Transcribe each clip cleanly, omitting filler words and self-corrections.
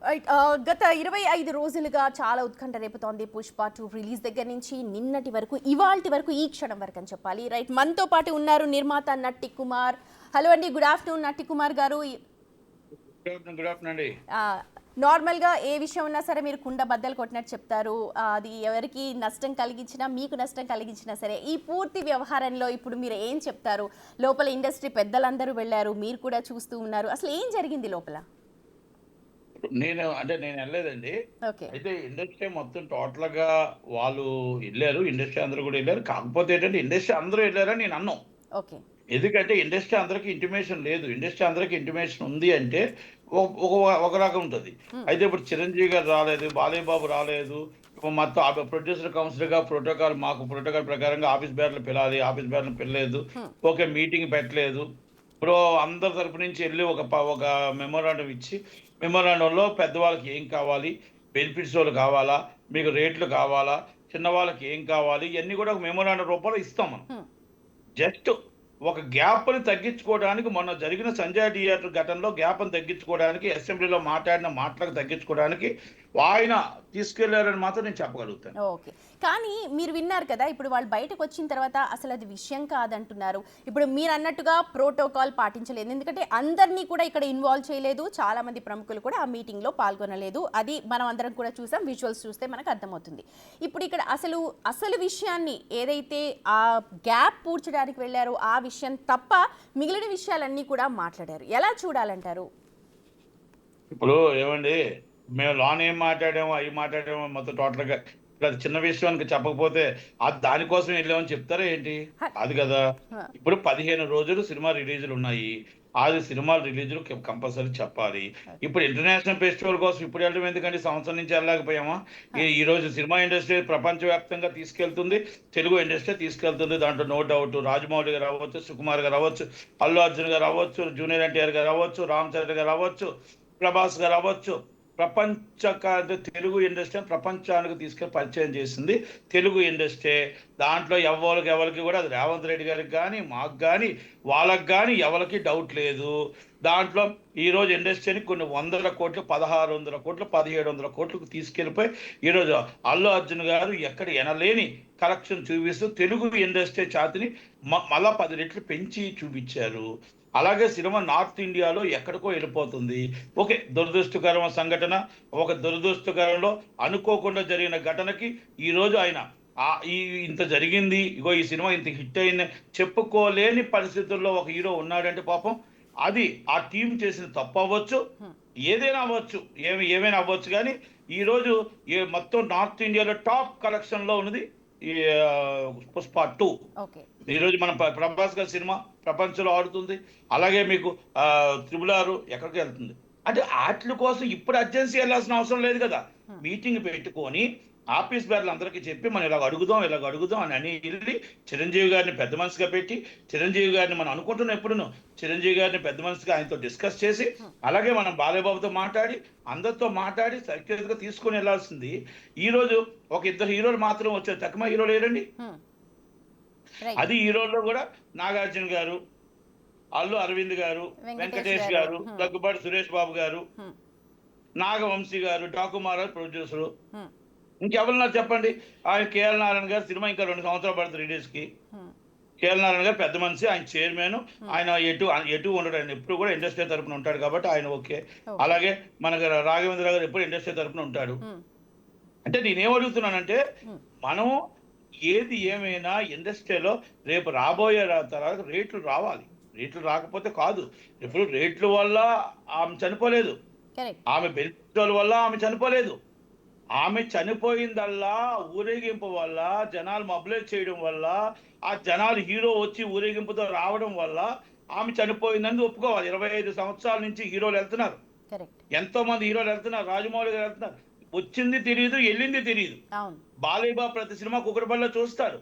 Right. గత 25 రోజులుగా చాలా ఉత్కంఠ రేపుతోంది పుష్ప 2 రిలీజ్ దగ్గర నుంచి నిన్నటి వరకు ఇవాల్టి వరకు ఈ క్షణం వరకు అని చెప్పాలి. రైట్, మనతో పాటు ఉన్నారు నిర్మాత నట్టి కుమార్. హలో అండి, గుడ్ ఆఫ్టర్నూన్ నట్టి కుమార్ గారు. గుడ్ ఆఫ్టర్నూన్ అండి. నార్మల్గా ఏ విషయం ఉన్నా సరే మీరు కుండ బద్దలు కొట్టినట్టు చెప్తారు. అది ఎవరికి నష్టం కలిగించినా మీకు నష్టం కలిగించినా సరే ఈ పూర్తి వ్యవహారంలో ఇప్పుడు మీరు ఏం చెప్తారు? లోపల ఇండస్ట్రీ పెద్దలందరూ వెళ్ళారు, మీరు కూడా చూస్తూ ఉన్నారు. అసలు ఏం జరిగింది లోపల? నేను వెళ్ళలేదండి. ఓకే. అయితే ఇండస్ట్రీ మొత్తం టోటల్ గా వాళ్ళు వెళ్ళారు. ఇండస్ట్రీ అందరూ కూడా వెళ్ళారు. కాకపోతే ఏంటంటే ఇండస్ట్రీ అందరూ వెళ్ళారని నేను అన్నాం. ఓకే. ఎందుకంటే ఇండస్ట్రీ అందరికి ఇంటిమేషన్ లేదు. ఇండస్ట్రీ అందరికి ఇంటిమేషన్ ఉంది అంటే ఒక ఒక రకం ఉంటుంది. అయితే ఇప్పుడు చిరంజీవి గారు రాలేదు, బాలయ్య బాబు రాలేదు. ఇప్పుడు మొత్తం ప్రొడ్యూసర్ కౌన్సిల్ గా ప్రోటోకాల్, మాకు ప్రోటోకాల్ ప్రకారంగా ఆఫీస్ బేర్లు పిలాలి, ఆఫీస్ బేర్లు పిల్లలేదు. ఓకే, మీటింగ్ పెట్టలేదు. ఇప్పుడు అందరి తరపు నుంచి వెళ్ళి ఒక మెమోరాండం ఇచ్చి, మెమోరాండంలో పెద్దవాళ్ళకి ఏం కావాలి, బెనిఫిట్స్ వాళ్ళు కావాలా, మీకు రేట్లు కావాలా, చిన్నవాళ్ళకి ఏం కావాలి, ఇవన్నీ కూడా ఒక మెమోరాండం రూపంలో ఇస్తాం మనం. జస్ట్ ఒక గ్యాప్ని తగ్గించుకోవడానికి, మొన్న జరిగిన సంజయ్ థియేటర్ ఘటనలో గ్యాప్ని తగ్గించుకోవడానికి, అసెంబ్లీలో మాట్లాడిన మాటలకు తగ్గించుకోవడానికి ఆయన తీసుకెళ్లారని మాత్రం నేను చెప్పగలుగుతాను. ఓకే. కానీ మీరు విన్నారు కదా, ఇప్పుడు వాళ్ళు బయటకు వచ్చిన తర్వాత అసలు అది విషయం కాదంటున్నారు. ఇప్పుడు మీరు అన్నట్టుగా ప్రోటోకాల్ పాటించలేదు, ఎందుకంటే అందరినీ కూడా ఇక్కడ ఇన్వాల్వ్ చేయలేదు, చాలా మంది ప్రముఖులు కూడా ఆ మీటింగ్లో పాల్గొనలేదు. అది మనం అందరం కూడా చూసాం, విజువల్స్ చూస్తే మనకు అర్థమవుతుంది. ఇప్పుడు ఇక్కడ అసలు విషయాన్ని ఏదైతే ఆ గ్యాప్ పూడ్చడానికి వెళ్ళారో ఆ విషయం తప్ప మిగిలిన విషయాలన్నీ కూడా మాట్లాడారు. ఎలా చూడాలంటారు? ఇప్పుడు ఏమండి, మేము లోన్ ఏం మాట్లాడామో అవి మాట్లాడామో మొత్తం టోటల్గా ఇప్పుడు అది చిన్న విషయానికి చెప్పకపోతే అది దానికోసం వెళ్ళామని చెప్తారా ఏంటి? అది కదా. ఇప్పుడు 15 రోజులు సినిమా రిలీజులు ఉన్నాయి. అది సినిమాలు రిలీజులు కంపల్సరీ చెప్పాలి. ఇప్పుడు ఇంటర్నేషనల్ ఫెస్టివల్ కోసం ఇప్పుడు వెళ్ళడం ఎందుకంటే సంవత్సరం నుంచి వెళ్ళలేకపోయామా? ఈ రోజు సినిమా ఇండస్ట్రీ ప్రపంచవ్యాప్తంగా తీసుకెళ్తుంది, తెలుగు ఇండస్ట్రీ తీసుకెళ్తుంది. దాంట్లో నో డౌట్. రాజమౌళి గారు అవ్వచ్చు, సుకుమార్ గారు అవ్వచ్చు, అల్లు అర్జున్ గారు అవ్వచ్చు, జూనియర్ ఎన్టీఆర్ గారు అవ్వచ్చు, రామ్ చరణ్ గారు అవ్వచ్చు, ప్రభాస్ గారు అవ్వచ్చు. తెలుగు ఇండస్ట్రీ ప్రపంచానికి తీసుకెళ్ళి పరిచయం చేసింది తెలుగు ఇండస్ట్రీ. దాంట్లో ఎవరికి కూడా అది రేవంత్ రెడ్డి గారికి కానీ, మాకు కానీ, వాళ్ళకి కానీ ఎవరికి డౌట్ లేదు. దాంట్లో ఈరోజు ఇండస్ట్రీని కొన్ని 100 కోట్లు, 1600 కోట్లు, 1700 కోట్లకు తీసుకెళ్ళిపోయి ఈరోజు అల్లు అర్జున్ గారు ఎక్కడ ఎనలేని కలెక్షన్ చూపిస్తూ తెలుగు ఇండస్ట్రీ ఛాతిని మళ్ళా 10 రెట్లు పెంచి చూపించారు. అలాగే సినిమా నార్త్ ఇండియాలో ఎక్కడికో వెళ్ళిపోతుంది. ఓకే, దురదృష్టకరం సంఘటన. ఒక దురదృష్టకరంలో అనుకోకుండా జరిగిన ఘటనకి ఈరోజు ఆయన ఇంత జరిగింది, ఇగో ఈ సినిమా ఇంత హిట్ అయింది చెప్పుకోలేని పరిస్థితుల్లో ఒక హీరో ఉన్నాడంటే పాపం అది ఆ టీం చేసిన తప్పు అవ్వచ్చు, ఏదైనా అవ్వచ్చు, ఏమైనా అవ్వచ్చు. కానీ ఈరోజు మొత్తం నార్త్ ఇండియాలో టాప్ కలెక్షన్లో ఉన్నది ఈ పుష్ప 2. ఈరోజు మన ప్రభాస్ గారి సినిమా ప్రపంచంలో ఆడుతుంది. అలాగే మీకు త్రిబుల్ ఎక్కడికి వెళ్తుంది అంటే వాటి కోసం ఇప్పుడు అర్జెన్సీ వెళ్ళాల్సిన అవసరం లేదు కదా. మీటింగ్ పెట్టుకొని ఆఫీస్ బేర్లు అందరికీ చెప్పి మనం ఇలాగ అడుగుదాం అని వెళ్ళి చిరంజీవి గారిని పెద్ద మనసుగా పెట్టి, చిరంజీవి గారిని మనం అనుకుంటున్నాం ఎప్పుడును, చిరంజీవి గారిని పెద్ద మనసుగా ఆయనతో డిస్కస్ చేసి, అలాగే మనం బాలయ్య బాబుతో మాట్లాడి, అందరితో మాట్లాడి సర్క్యులర్గా తీసుకొని వెళ్ళాల్సింది. ఈరోజు ఒక 2 హీరోలు మాత్రం వచ్చారు, తక్కువ హీరోలు లేరండి. అది హీరోల్లో కూడా నాగార్జున గారు, అల్లు అరవింద్ గారు, వెంకటేష్ గారు, దగ్గుబాటి సురేష్ బాబు గారు, నాగవంశీ గారు, డాకుమార్ ప్రొడ్యూసరు. ఇంకెవరున్నారు చెప్పండి? ఆయన కేఎల్ నారాయణ గారు సినిమా ఇంకా 2 సంవత్సరాలు పడుతుంది రిలీజ్కి. కేఎల్ నారాయణ గారు పెద్ద మనిషి, ఆయన చైర్మన్, ఆయన ఎటు ఉండడు, ఆయన ఎప్పుడు కూడా ఇండస్ట్రీ తరపున ఉంటాడు కాబట్టి ఆయన ఓకే. అలాగే మన రాఘవేంద్ర గారు ఎప్పుడు ఇండస్ట్రీ తరపున ఉంటాడు. అంటే నేనేం అడుగుతున్నానంటే, మనం ఏది ఏమైనా ఇండస్ట్రీలో రేపు రాబోయే తర్వాత రేట్లు రావాలి. రేట్లు రాకపోతే కాదు. ఇప్పుడు రేట్ల వల్ల ఆమె చనిపోలేదు, ఆమె బెనిఫిట్ వల్ల ఆమె చనిపోలేదు. ఆమె చనిపోయిందల్లా ఊరేగింపు వల్ల, జనాలు మొబిలైజ్ చేయడం వల్ల, ఆ జనాలు హీరో వచ్చి ఊరేగింపుతో రావడం వల్ల ఆమె చనిపోయిందని ఒప్పుకోవాలి. 25 సంవత్సరాల నుంచి హీరోలు వెళ్తున్నారు, ఎంతో మంది హీరోలు వెళ్తున్నారు, రాజమౌళి గారు వెళ్తున్నారు. వచ్చింది తెలియదు, వెళ్ళింది తెలియదు. బాలయ్య బాబు ప్రతి సినిమా కుక్కడబల్లో చూస్తారు,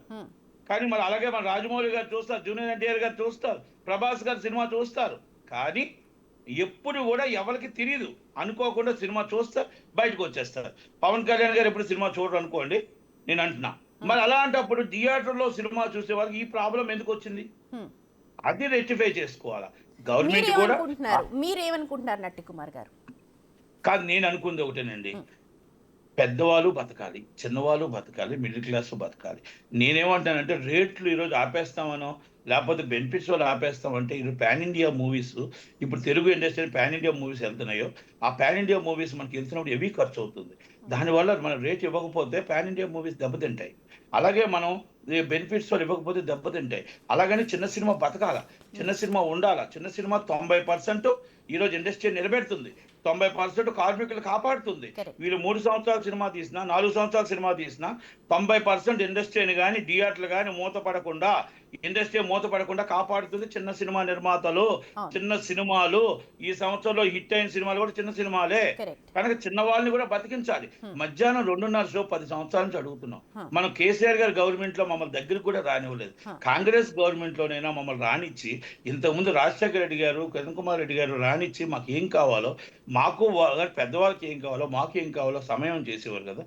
కానీ మరి అలాగే మన రాజమౌళి గారు చూస్తారు, జూనియర్ ఎన్టీఆర్ గారు చూస్తారు, ప్రభాస్ గారు సినిమా చూస్తారు. కానీ ఎప్పుడు కూడా ఎవరికి తెలియదు, అనుకోకుండా సినిమా చూస్తారు, బయటకు వచ్చేస్తారు. పవన్ కళ్యాణ్ గారు ఎప్పుడు సినిమా చూడరు అనుకోండి, నేను అంటున్నా. మరి అలాంటప్పుడు థియేటర్లో సినిమా చూసే వాళ్ళకి ఈ ప్రాబ్లం ఎందుకు వచ్చింది? అది రెక్టిఫై చేసుకోవాలా గవర్నమెంట్ కూడా. మీరేమనుకుంటున్నారు నట్టి కుమార్ గారు? కానీ నేను అనుకుంది ఒకటేనండి, పెద్దవాళ్ళు బతకాలి, చిన్నవాళ్ళు బతకాలి, మిడిల్ క్లాస్ బతకాలి. నేనేమంటానంటే రేట్లు ఈరోజు ఆపేస్తామనో, లేకపోతే బెనిఫిట్స్ వల్ల ఆపేస్తామంటే, ఈరోజు పాన్ ఇండియా మూవీస్, ఇప్పుడు Telugu industry pan India movies వెళ్తున్నాయో, ఆ పాన్ ఇండియా మూవీస్ మనకి వెళ్తున్నప్పుడు హెవీ ఖర్చు అవుతుంది. దానివల్ల మనం రేట్ ఇవ్వకపోతే పాన్ ఇండియా మూవీస్ దెబ్బతింటాయి. అలాగే మనం బెనిఫిట్స్ వల్ల ఇవ్వకపోతే దెబ్బతింటాయి. అలాగని చిన్న సినిమా బతకాల, చిన్న సినిమా ఉండాలా, చిన్న సినిమా 90% ఈరోజు ఇండస్ట్రీ నిలబెడుతుంది, 90% కార్మికులు కాపాడుతుంది. కరెక్ట్. వీళ్ళు 3 సంవత్సరాల సినిమా తీసినా, 4 సంవత్సరాల సినిమా తీసినా 90% ఇండస్ట్రీని కానీ, థియేటర్లు కానీ మూతపడకుండా, ఇండస్ట్రీ మూతపడకుండా కాపాడుతుంది చిన్న సినిమా నిర్మాతలు, అవును. చిన్న సినిమాలు. ఈ సంవత్సరంలో హిట్ అయిన సినిమాలు కూడా చిన్న సినిమాలే. కరెక్ట్. కనుక చిన్న వాళ్ళని కూడా బతికించాలి. మధ్యాహ్నం 2:30 షో 10 సంవత్సరాల నుంచి అడుగుతున్నాం. హ్మ్. మనం కేసీఆర్ గారి గవర్నమెంట్ లో మమ్మల్ని దగ్గరికి కూడా రానివ్వలేదు. కాంగ్రెస్ గవర్నమెంట్ లోనైనా మమ్మల్ని రానిచ్చి, ఇంతకుముందు రాజశేఖర రెడ్డి గారు, కిరణ్ కుమార్ రెడ్డి గారు రానిచ్చి మాకు ఏం కావాలో, మాకు పెద్దవాళ్ళకి ఏం కావాలో, మాకు ఏం కావాలో సమయం చేసేవారు కదా.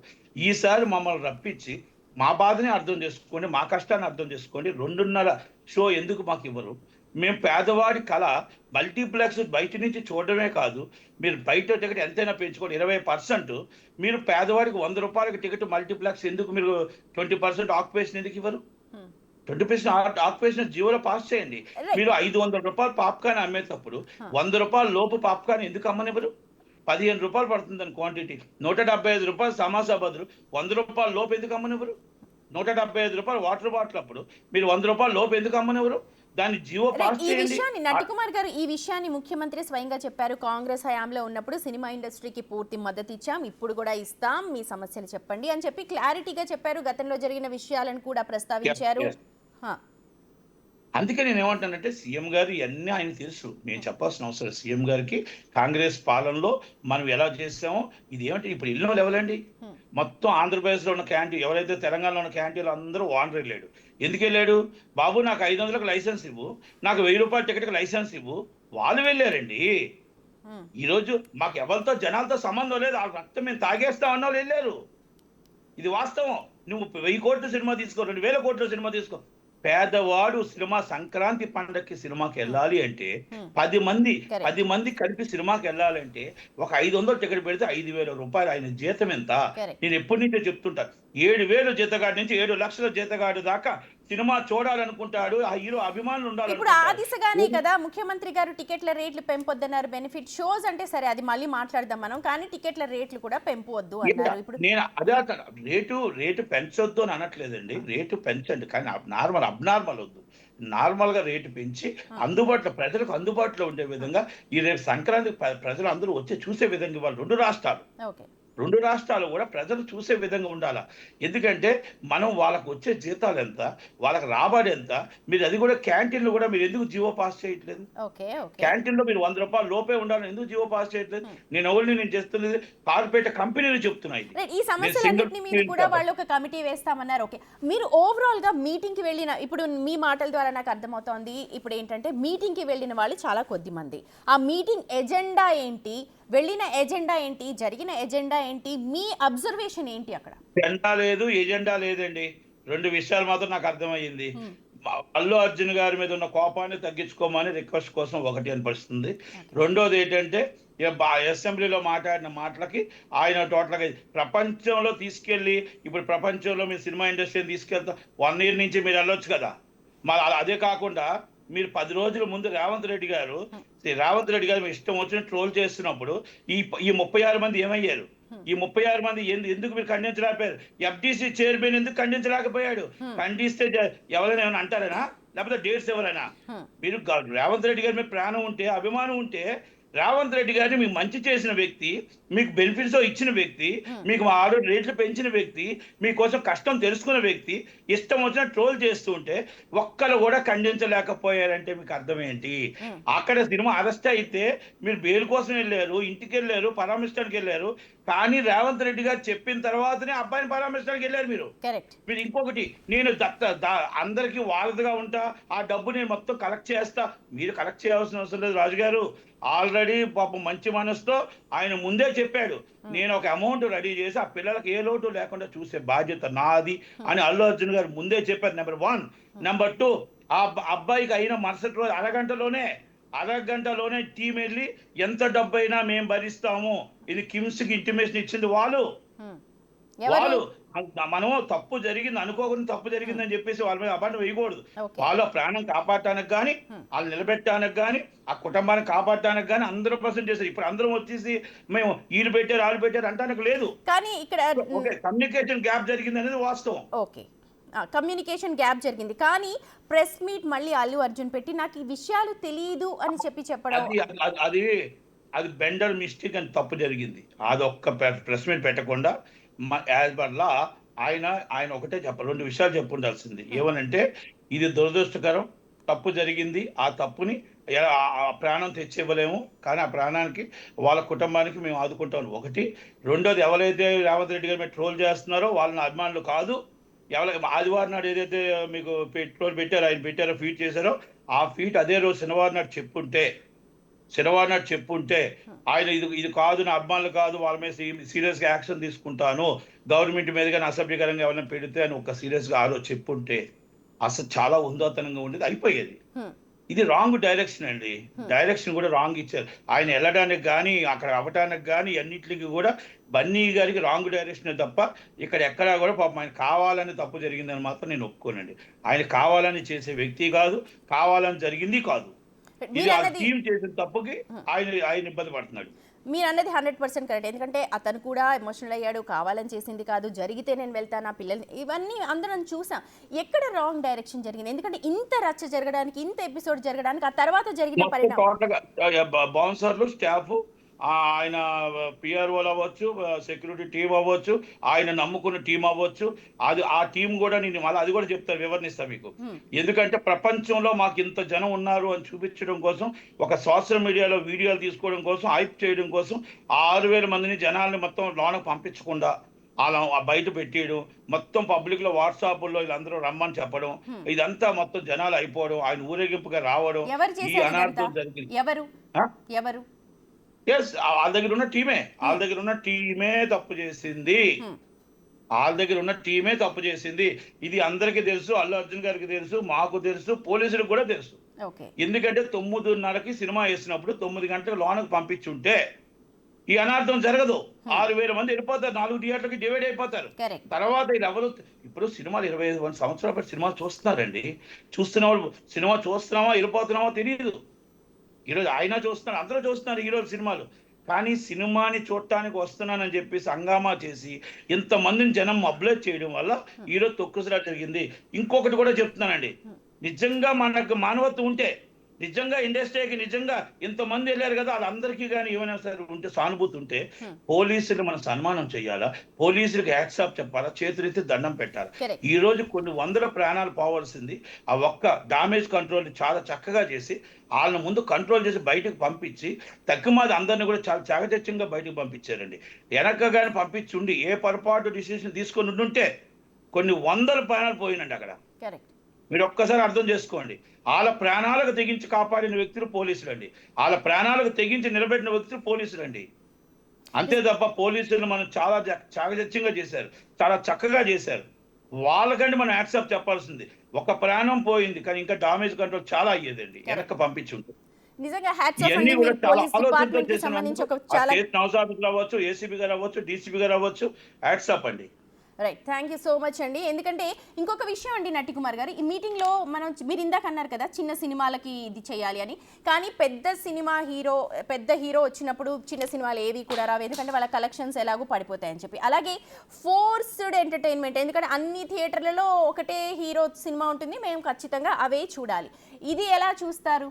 ఈసారి మమ్మల్ని రప్పించి మా బాధని అర్థం చేసుకోండి, మా కష్టాన్ని అర్థం చేసుకోండి. 2:30 షో ఎందుకు మాకు ఇవ్వరు? మేము పేదవాడి కళ మల్టీప్లెక్స్ బయట నుంచి చూడడమే కాదు, మీరు బయట టికెట్ ఎంతైనా పెంచుకోండి 20%. మీరు పేదవాడికి 100 రూపాయలకి టికెట్ మల్టీప్లెక్స్ ఎందుకు మీరు 20% ఆక్యుపేషన్ ఎందుకు ఇవ్వరు? 20% ఆక్యుపేషన్ జీవోలో పాస్ చేయండి. మీరు 500 రూపాయలు పాప్కార్న్ అమ్మేటప్పుడు 100 రూపాయల లోపు పాప్కార్న్ ఎందుకు అమ్మనివ్వరు? 15 రూపాయలు పడుతుందని క్వాంటిటీ, 175 రూపాయలు సమాసా బదులు 100 రూపాయల లోపు ఎందుకు అమ్మనివ్వరు? 175 రూపాయలు వాటర్ బాటిల్ అప్పుడు మీరు 100 రూపాయల లోపు ఎందుకు అమ్మనివ్వరు? దాన్ని జీవో పాస్ ఈ చేయండి. విషయాన్ని నటికుమార్ గారు, ఈ విషయాన్ని ముఖ్యమంత్రి స్వయంగా చెప్పారు. కాంగ్రెస్ హయాంలో ఉన్నప్పుడు సినిమా ఇండస్ట్రీకి పూర్తి మద్దతు ఇచ్చాం, ఇప్పుడు కూడా ఇస్తాం, మీ సమస్యలు చెప్పండి అని చెప్పి క్లారిటీగా చెప్పారు. గతంలో జరిగిన విషయాలను కూడా ప్రస్తావించారు. Yes, yes. అందుకే నేను ఏమంటానంటే, సీఎం గారు ఇవన్నీ ఆయన తెలుసు, నేను చెప్పాల్సిన అవసరం. సీఎం గారికి కాంగ్రెస్ పాలనలో మనం ఎలా చేసామో, ఇది ఏమంటే ఇప్పుడు ఎన్నో లెవెల్ అండి. మొత్తం ఆంధ్రప్రదేశ్లో ఉన్న క్యాంటీన్, ఎవరైతే తెలంగాణలో ఉన్న క్యాంటీన్లు అందరూ ఓనర్ వెళ్ళాడు. ఎందుకు వెళ్ళాడు? బాబు నాకు 500లకు లైసెన్స్ ఇవ్వు, నాకు 1000 రూపాయల టికెట్కి లైసెన్స్ ఇవ్వు. వాళ్ళు వెళ్ళారండి. ఈరోజు మాకు ఎవరితో జనాలతో సంబంధం లేదు, వాళ్ళ రక్తం మేము తాగేస్తామన్నా వాళ్ళు వెళ్ళారు. ఇది వాస్తవం. నువ్వు 1000 కోట్ల సినిమా తీసుకో, 2000 కోట్ల సినిమా తీసుకో, పేదవాడు సినిమా సంక్రాంతి పండగకి సినిమాకి వెళ్ళాలి అంటే 10 మంది కలిపి సినిమాకి వెళ్ళాలంటే ఒక 500 టికెట్ పెడితే 5,000 రూపాయలు. ఆయన జీతం ఎంత? నేను ఎప్పటి నుంచో చెప్తుంటాను, 7,000 జీతగాడి నుంచి 7 లక్షల జీతగాడి దాకా సినిమా చూడాలనుకుంటాడు. ఆ హీరో అభిమానులు ఉండాలి. ఇప్పుడు ఆ దిశగానే కదా ముఖ్యమంత్రి గారు టికెట్ల రేట్లు పెంపొద్దన్నారు. బెనిఫిట్ షోస్ అంటే సరే, అది మళ్ళీ మాట్లాడదాం మనం, కానీ టికెట్ల రేట్లు కూడా పెంపొద్దు అన్నారు. ఇప్పుడు నేను అదే రేటు పెంచొద్దు అని అనట్లేదండి, రేటు పెంచండి, కానీ అబ్నార్మల్ వద్దు. నార్మల్ గా రేటు పెంచి అందుబాటులో, ప్రజలకు అందుబాటులో ఉండే విధంగా, ఈ రేపు సంక్రాంతి ప్రజలు అందరూ వచ్చి చూసే విధంగా వాళ్ళు 2 రాష్ట్రాలు కూడా ప్రజలు చూసే విధంగా ఉండాలా. ఎందుకంటే మనం వాళ్ళకు వచ్చే జీతాలు ఎంత, వాళ్ళకి రాబడి ఎంత, మీరు అది కూడా క్యాంటీన్లు కూడా మీరు ఎందుకు జీవో పాస్ చేయట్లేదు? క్యాంటీన్లో మీరు 100 రూపాయల లోపే ఉండాలని ఎందుకు జీవో పాస్ చేయట్లేదు? నేను చేస్తున్నది కార్పొరేట్ కంపెనీలు చెప్తున్నాయి. ఈ సమస్యలన్నింటినీ మీద కూడా వాళ్ళు ఒక కమిటీ వేస్తామన్నారు. ఓకే, మీరు ఓవరాల్ గా మీటింగ్ కి వెళ్ళిన, ఇప్పుడు మీ మాటల ద్వారా నాకు అర్థమవుతోంది, ఇప్పుడు ఏంటంటే మీటింగ్ కి వెళ్ళిన వాళ్ళు చాలా కొద్ది మంది. ఆ మీటింగ్ ఎజెండా ఏంటి, వెళ్ళిన ఎజెండా ఏంటి, జరిగిన ఎజెండా ఏంటి, మీ అబ్జర్వేషన్ ఏంటి? అక్కడ ఎజెండా లేదండి. 2 విషయాలు మాత్రం నాకు అర్థమయ్యింది. అల్లు అర్జున్ గారి మీద ఉన్న కోపాన్ని తగ్గించుకోమని రిక్వెస్ట్ కోసం ఒకటి అనిపిస్తుంది. రెండోది ఏంటంటే, అసెంబ్లీలో మాట్లాడిన మాటలకి ఆయన టోటల్గా ప్రపంచంలో తీసుకెళ్ళి, ఇప్పుడు ప్రపంచంలో మీరు సినిమా ఇండస్ట్రీని తీసుకెళ్తా 1 year నుంచి మీరు వెళ్ళొచ్చు కదా. అదే కాకుండా మీరు 10 రోజుల ముందు రేవంత్ రెడ్డి గారు మీ ఇష్టం వచ్చిన ట్రోల్ చేస్తున్నప్పుడు ఈ 36 మంది ఏమయ్యారు? ఈ 36 మంది ఎందుకు మీరు ఖండించలేకపోయారు? FDC చైర్మన్ ఎందుకు ఖండించలేకపోయాడు? ఖండిస్తే ఎవరైనా ఏమైనా అంటారేనా? లేకపోతే డేట్స్ ఎవరైనా? మీరు రేవంత్ రెడ్డి గారి మీద ప్రాణం ఉంటే, అభిమానం ఉంటే, రేవంత్ రెడ్డి గారిని మీకు మంచి చేసిన వ్యక్తి, మీకు బెనిఫిట్స్ ఇచ్చిన వ్యక్తి, మీకు ఆల్రెడీ రేట్లు పెంచిన వ్యక్తి, మీకోసం కష్టం తెలుసుకున్న వ్యక్తి ఇష్టం వచ్చిన ట్రోల్ చేస్తూ ఉంటే ఒక్కరు కూడా ఖండించలేకపోయారంటే మీకు అర్థం ఏంటి? అక్కడ సినిమా అరెస్ట్ అయితే మీరు బెయిల్ కోసం వెళ్ళారు, ఇంటికి వెళ్ళారు, పరామర్శడానికి వెళ్ళారు, కానీ రేవంత్ రెడ్డి గారు చెప్పిన తర్వాతనే అబ్బాయిని పరామర్శడానికి వెళ్ళారు. మీరు ఇంకొకటి, నేను అందరికీ వారధిగా ఉంటా, ఆ డబ్బు నేను మొత్తం కలెక్ట్ చేస్తా. మీరు కలెక్ట్ చేయాల్సిన అవసరం లేదు రాజు గారు. ఆల్రెడీ పాపం మంచి మనసుతో ఆయన ముందే చెప్పాడు, నేను ఒక అమౌంట్ రెడీ చేసి ఆ పిల్లలకు ఏ లోటు లేకుండా చూసే బాధ్యత నాది అని అల్లు అర్జున్ గారు ముందే చెప్పారు. నెంబర్ 1. నెంబర్ 2, ఆ అబ్బాయికి అయిన మరుసటి రోజు అరగంటలోనే అరగంటలోనే టీం వెళ్ళి ఎంత డబ్బైనా మేము భరిస్తాము, ఇది కిమ్స్కి ఇంటిమేషన్ ఇచ్చింది వాళ్ళు. హ్మ్. ఎవరు? వాళ్ళు మనం తప్పు జరిగింది అనుకోకుండా తప్పు జరిగిందని చెప్పేసి వాళ్ళ మీద అబాండం వేయకూడదు. ఓకే. వాళ్ళ ప్రాణం కాపాడటానికి కానీ, హ్మ్. వాళ్ళు నిలబెట్టడానికి కానీ, ఆ కుటుంబాన్ని కాపాడటానికి కానీ 100% చేశారు. ఇప్పుడు అందరం వచ్చేసి మేము వీళ్ళు పెట్టారు వాళ్ళు పెట్టారు అంటానికి లేదు. కానీ ఇక్కడ ఓకే, కమ్యూనికేషన్ గ్యాప్ జరిగింది అనేది వాస్తవం. ఓకే. కమ్యూనికేషన్ గ్యాప్ జరిగింది. కానీ ప్రెస్ మీట్ మళ్ళీ అల్లు అర్జున్ పెట్టి నాకు ఈ విషయాలు తెలీదు అని చెప్పడం అది అది అది అది బెండర్ మిస్టేక్ అని తప్పు జరిగింది. అదొక్క ప్రెస్ మీట్ పెట్టకుండా యాజ్ పర్ లా ఆయన ఆయన ఒకటే చెప్పాలి, 2 విషయాలు చెప్పుండాల్సింది. ఏమనంటే ఇది దురదృష్టకరం, తప్పు జరిగింది, ఆ తప్పుని ఆ ప్రాణం తెచ్చివ్వలేము, కానీ ఆ ప్రాణానికి వాళ్ళ కుటుంబానికి మేము ఆదుకుంటాం ఒకటి. రెండోది, ఎవరైతే రేవంత్ రెడ్డి గారి మీద ట్రోల్ చేస్తున్నారో వాళ్ళని అభిమానులు కాదు, ఎవరికి ఆదివారం నాడు ఏదైతే మీకు ట్రోల్ పెట్టారో ఆయన పెట్టారో ఫీట్ చేశారో ఆ ఫీట్ అదే రోజు శనివారం నాడు చెప్పుంటే ఆయన ఇది కాదు, నా అభిమానులు కాదు, వాళ్ళ మీద సీరియస్గా యాక్షన్ తీసుకుంటాను, గవర్నమెంట్ మీద కానీ అసభ్యకరంగా ఎవరైనా పెడితే అని ఒక సీరియస్గా చెప్పుంటే అసలు చాలా ఉందోతనంగా ఉండేది, అయిపోయేది. ఇది రాంగ్ డైరెక్షన్ అండి. డైరెక్షన్ కూడా రాంగ్ ఇచ్చారు. ఆయన వెళ్ళడానికి కానీ అక్కడ అవ్వటానికి కానీ అన్నిటికీ కూడా బన్నీ గారికి రాంగ్ డైరెక్షన్ తప్ప ఇక్కడ ఎక్కడా కూడా పాపం ఆయన కావాలని తప్పు జరిగిందని మాత్రం నేను ఒప్పుకోనండి. ఆయన కావాలని చేసే వ్యక్తి కాదు, కావాలని జరిగింది కాదు. ఇది ఆ టీం చేసిన తప్పుకి ఆయన ఇబ్బంది పడుతున్నాడు. మీరు అన్నది 100% కరెక్ట్. ఎందుకంటే అతను కూడా ఎమోషనల్ అయ్యాడు, కావాలని చేసింది కాదు, జరిగితే నేను వెళ్తాను నా పిల్లల్ని, ఇవన్నీ అందరం చూసాం. ఎక్కడ రాంగ్ డైరెక్షన్ జరిగింది? ఎందుకంటే ఇంత రచ్చ జరగడానికి, ఇంత ఎపిసోడ్ జరగడానికి ఆ తర్వాత జరిగిన పరిణామం బౌన్సర్లు, స్టాఫ్, ఆయన పిఆర్ఓలు అవ్వచ్చు, సెక్యూరిటీ టీం అవ్వచ్చు, ఆయన నమ్ముకున్న టీం అవ్వచ్చు, ఆ టీం కూడా నేను మళ్ళీ అది కూడా చెప్తాను, వివరణిస్తా మీకు. ఎందుకంటే ప్రపంచంలో మాకు ఇంత జనం ఉన్నారు అని చూపించడం కోసం, ఒక సోషల్ మీడియాలో వీడియోలు తీసుకోవడం కోసం, హైప్ చేయడం కోసం 6,000 మందిని జనాల్ని మొత్తం లోనకు పంపించకుండా అలా బయట పెట్టేయడం, మొత్తం పబ్లిక్ లో వాట్సాప్లో వీళ్ళందరూ రమ్మని చెప్పడం, ఇదంతా మొత్తం జనాలు అయిపోవడం, ఆయన ఊరేగింపుగా రావడం, ఈ అనార్థం జరిగింది. ఎవరు? వాళ్ళ దగ్గర ఉన్న టీమే తప్పు చేసింది. ఇది అందరికీ తెలుసు, అల్లు అర్జున్ గారికి తెలుసు, మాకు తెలుసు, పోలీసులకు కూడా తెలుసు. ఎందుకంటే 9:30కి సినిమా వేసినప్పుడు 9 గంటలకు లోనకు పంపించుంటే ఈ అనార్థం జరగదు. 6,000 మంది వెళ్ళిపోతారు, 4 థియేటర్లకి డివైడ్ అయిపోతారు. తర్వాత ఇది ఎవరు ఇప్పుడు సినిమాలు 25 సంవత్సరాల పాటు సినిమాలు చూస్తున్నారండి. చూస్తున్న వాళ్ళు సినిమా చూస్తున్నామా వెళ్ళిపోతున్నామా తెలియదు. ఈరోజు ఆయన చూస్తున్నారు, అందరూ చూస్తున్నారు ఈరోజు సినిమాలు. కానీ సినిమాని చూడటానికి వస్తున్నానని చెప్పేసి హంగామా చేసి ఇంతమందిని జనం మొబిలైజ్ చేయడం వల్ల ఈరోజు తొక్కుసలా జరిగింది. ఇంకొకటి కూడా చెప్తున్నానండి, నిజంగా మనకు మానవత్వం ఉంటే, నిజంగా ఇండస్ట్రీకి నిజంగా ఇంతమంది వెళ్ళారు కదా, వాళ్ళందరికీ కానీ ఏమైనా సరే ఉంటే, సానుభూతి ఉంటే పోలీసులు మనం సన్మానం చేయాలా, పోలీసులకు హ్యాట్సాప్ చెప్పాలా, చేతులెత్తి దండం పెట్టాలి. ఈ రోజు కొన్ని వందల ప్రాణాలు పోవాల్సింది ఆ ఒక్క డామేజ్ కంట్రోల్ చాలా చక్కగా చేసి వాళ్ళని ముందు కంట్రోల్ చేసి బయటకు పంపించి తక్కువది అందరినీ కూడా చాలా చాకచక్యంగా బయటకు పంపించారండి. వెనక కానీ పంపించి ఉండి ఏ పొరపాటు డిసిషన్ తీసుకొని ఉంటే కొన్ని వందల ప్రాణాలు పోయినండి అక్కడ. మీరు ఒక్కసారి అర్థం చేసుకోండి. వాళ్ళ ప్రాణాలకు తెగించి కాపాడిన వ్యక్తులు పోలీసులు అండి, వాళ్ళ ప్రాణాలకు తెగించి నిలబెట్టిన వ్యక్తులు పోలీసులు అండి. అంతే తప్ప పోలీసులు మనం చాలా చాకచక్యంగా చేశారు, చాలా చక్కగా చేశారు. వాళ్ళకంటే మనం యాక్సెప్ట్ చెప్పాల్సింది. ఒక ప్రాణం పోయింది కానీ ఇంకా డామేజ్ కంట్రోల్ చాలా అయ్యేదండి వెనక్కి పంపించి ఉంటుంది. ఇవన్నీ కూడా చాలా ఆలోచనతో చేసిన నౌసాఫీసులు అవ్వచ్చు, ఏసీబీ గారు అవ్వచ్చు, డీసీబీ గారు అవ్వచ్చు, యాక్సెప్ట్ అండి. Right, thank you so much అండి. ఎందుకంటే ఇంకొక విషయం అండి నటి కుమార్ గారు, ఈ మీటింగ్లో మీరు ఇందాక అన్నారు కదా చిన్న సినిమాలకి ఇది చేయాలి అని, కానీ పెద్ద హీరో వచ్చినప్పుడు చిన్న సినిమాలు ఏవి కూడా రావు, ఎందుకంటే వాళ్ళ కలెక్షన్స్ ఎలాగో పడిపోతాయని చెప్పి. అలాగే ఫోర్స్డ్ ఎంటర్టైన్మెంట్, ఎందుకంటే అన్ని థియేటర్లలో ఒకటే హీరో సినిమా ఉంటుంది, మేము ఖచ్చితంగా అవే చూడాలి. ఇది ఎలా చూస్తారు?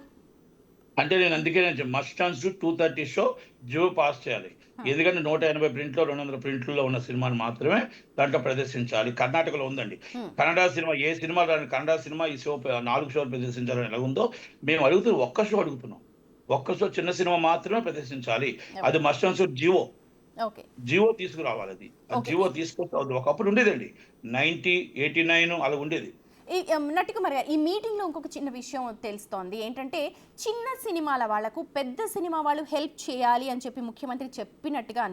అంటే నేను అందుకే మస్ట్ ఆన్స్ 2:30 షో జియో పాస్ చేయాలి. ఎందుకంటే 180 ప్రింట్లో 200 ప్రింట్లలో ఉన్న సినిమాని మాత్రమే దాంట్లో ప్రదర్శించాలి. కర్ణాటకలో ఉందండి. కన్నడ సినిమా ఏ సినిమా కన్నడ సినిమా ఈ షో 4 షోలు ప్రదర్శించాలని ఎలా ఉందో మేము అడుగుతున్నాం. ఒక్క షో అడుగుతున్నాం, ఒక్క షో చిన్న సినిమా మాత్రమే ప్రదర్శించాలి. అది మస్ట్ ఆన్స్ జియో తీసుకురావాలి. అది జియో తీసుకొస్తే ఒకప్పుడు ఉండేదండి 90, 89 అలా ఉండేది. నటి కుమార్ గారు, ఈ మీటింగ్లో ఇంకొక చిన్న విషయం తెలుస్తోంది ఏంటంటే, చిన్న సినిమాల వాళ్లకు పెద్ద సినిమా వాళ్ళు హెల్ప్ చేయాలి అని చెప్పి ముఖ్యమంత్రి చెప్పినట్టుగా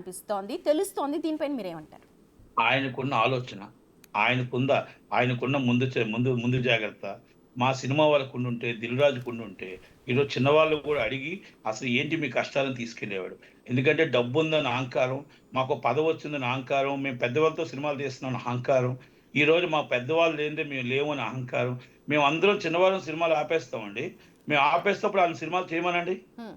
తెలుస్తోంది. దీనిపైన మీరేమంటారు? ఆయనకున్న ఆలోచన, ఆయనకున్న ముందు జాగ్రత్త, మా సినిమా వాళ్ళకు ఉండుంటే, దిల్ రాజుకు ఉండుంటే, ఈరోజు చిన్నవాళ్ళు కూడా అడిగి అసలు ఏంటి మీ కష్టాలను తీసుకెళ్లేవాడు. ఎందుకంటే డబ్బు ఉందని అహంకారం, మాకు పదవి వచ్చిందని అహంకారం, మేము పెద్దవాళ్ళతో సినిమాలు తీస్తున్నాం అహంకారం, ఈ రోజు మా పెద్దవాళ్ళు లేనిదే మేము లేవని అహంకారం. మేము అందరం చిన్నవాళ్ళం సినిమాలు ఆపేస్తామండి. మేము ఆపేస్తప్పుడు ఆయన సినిమాలు చేయమనండి. హ్మ్.